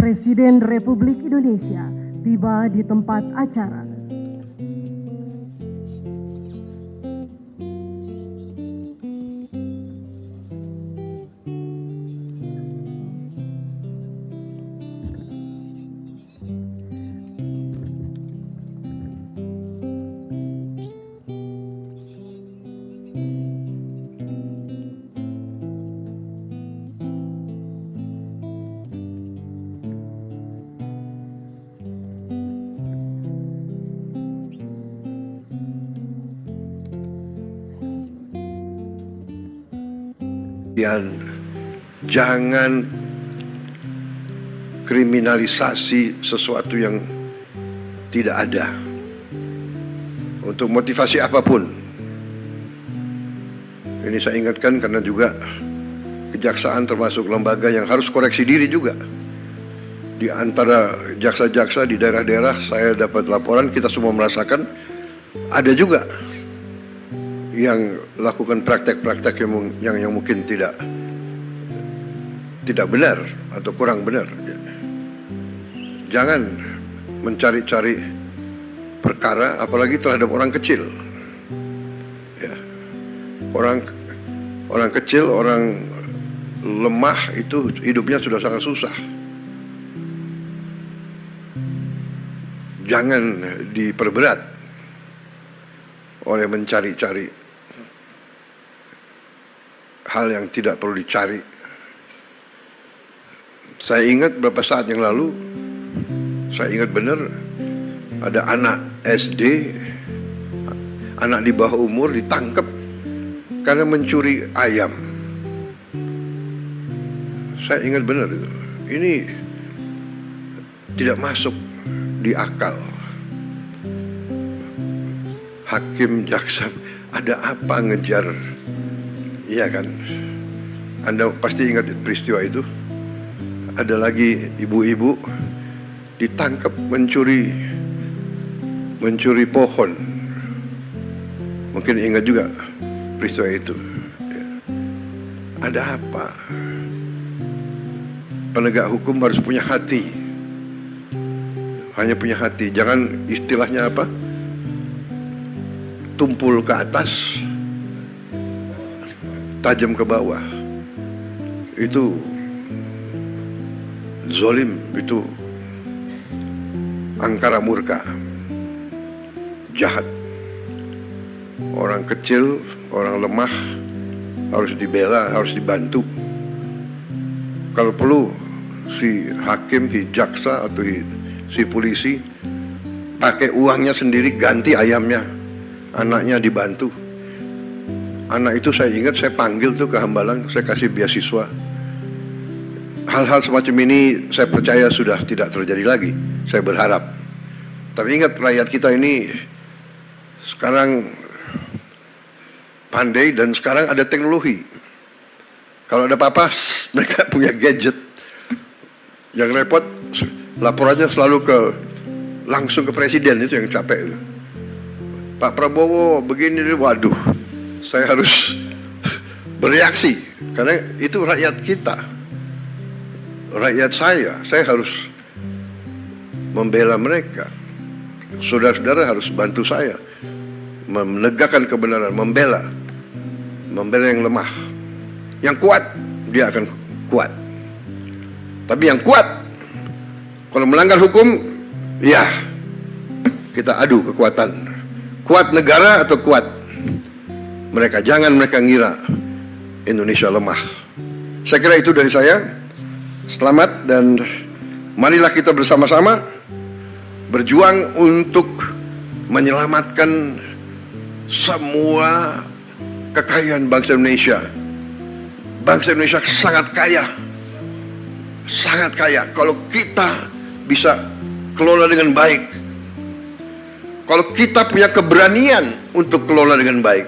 Presiden Republik Indonesia tiba di tempat acara. Jangan kriminalisasi sesuatu yang tidak ada untuk motivasi apapun. Ini saya ingatkan karena juga kejaksaan termasuk lembaga yang harus koreksi diri juga. Di antara jaksa-jaksa di daerah-daerah saya dapat laporan, kita semua merasakan ada juga yang lakukan praktek-praktek yang mungkin tidak benar atau kurang benar. Jangan mencari-cari perkara, apalagi terhadap orang kecil. Ya. Orang kecil, orang lemah itu hidupnya sudah sangat susah. Jangan diperberat oleh mencari-cari hal yang tidak perlu dicari. Saya ingat beberapa saat yang lalu, saya ingat benar ada anak SD, anak di bawah umur ditangkap karena mencuri ayam. Saya ingat benar itu. Ini tidak masuk di akal. Hakim, jaksa, ada apa ngejar? Iya kan? Anda pasti ingat peristiwa itu. Ada lagi ibu-ibu ditangkap mencuri pohon. Mungkin ingat juga peristiwa itu. Ada apa? Penegak hukum harus punya hati. Hanya punya hati. Jangan istilahnya apa? Tumpul ke atas, tajam ke bawah. Itu zolim, itu angkara murka, jahat. Orang kecil, orang lemah harus dibela, harus dibantu. Kalau perlu si hakim, si jaksa atau si polisi pakai uangnya sendiri ganti ayamnya, anaknya dibantu. Anak itu saya ingat saya panggil tuh ke Hambalang, saya kasih beasiswa. Hal-hal semacam ini saya percaya sudah tidak terjadi lagi, saya berharap. Tapi ingat, rakyat kita ini sekarang pandai dan sekarang ada teknologi. Kalau ada apa-apa mereka punya gadget. Yang repot laporannya selalu langsung ke presiden, itu yang capek. Pak Prabowo begini, waduh, saya harus bereaksi karena itu rakyat kita, rakyat saya harus membela mereka. Saudara-saudara harus bantu saya menegakkan kebenaran, membela yang lemah. Yang kuat dia akan kuat, tapi yang kuat kalau melanggar hukum, ya kita adu kekuatan. Kuat negara atau kuat mereka, jangan mereka ngira Indonesia lemah. Saya kira itu dari saya. Selamat, dan marilah kita bersama-sama berjuang untuk menyelamatkan semua kekayaan bangsa Indonesia. Bangsa Indonesia sangat kaya. Sangat kaya kalau kita bisa kelola dengan baik. Kalau kita punya keberanian untuk kelola dengan baik,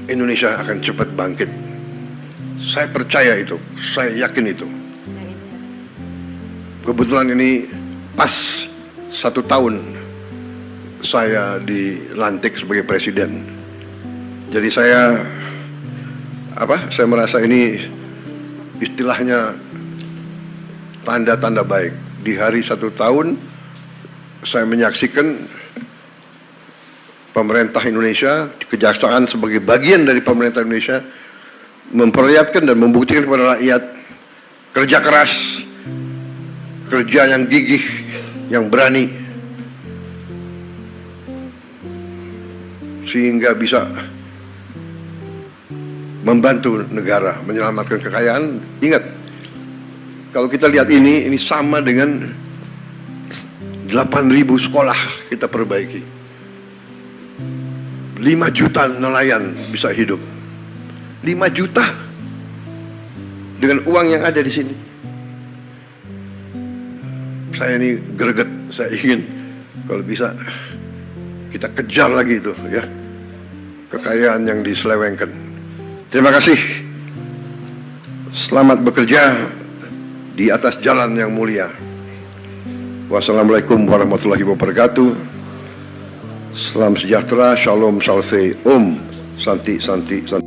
Indonesia akan cepat bangkit. Saya percaya itu, saya yakin itu. Kebetulan ini pas 1 tahun saya dilantik sebagai presiden. Jadi saya merasa ini istilahnya tanda-tanda baik. Di hari 1 tahun, saya menyaksikan pemerintah Indonesia, kejaksaan sebagai bagian dari pemerintah Indonesia, memperlihatkan dan membuktikan kepada rakyat kerja keras, kerja yang gigih, yang berani, sehingga bisa membantu negara menyelamatkan kekayaan. Ingat, kalau kita lihat ini sama dengan 8.000 sekolah kita perbaiki, 5 juta nelayan bisa hidup, 5 juta dengan uang yang ada di sini. Saya ini greget, saya ingin kalau bisa kita kejar lagi itu ya, kekayaan yang diselewengkan. Terima kasih. Selamat bekerja di atas jalan yang mulia. Wassalamualaikum warahmatullahi wabarakatuh. Salam sejahtera, shalom, salve, om, santi, santi, santi.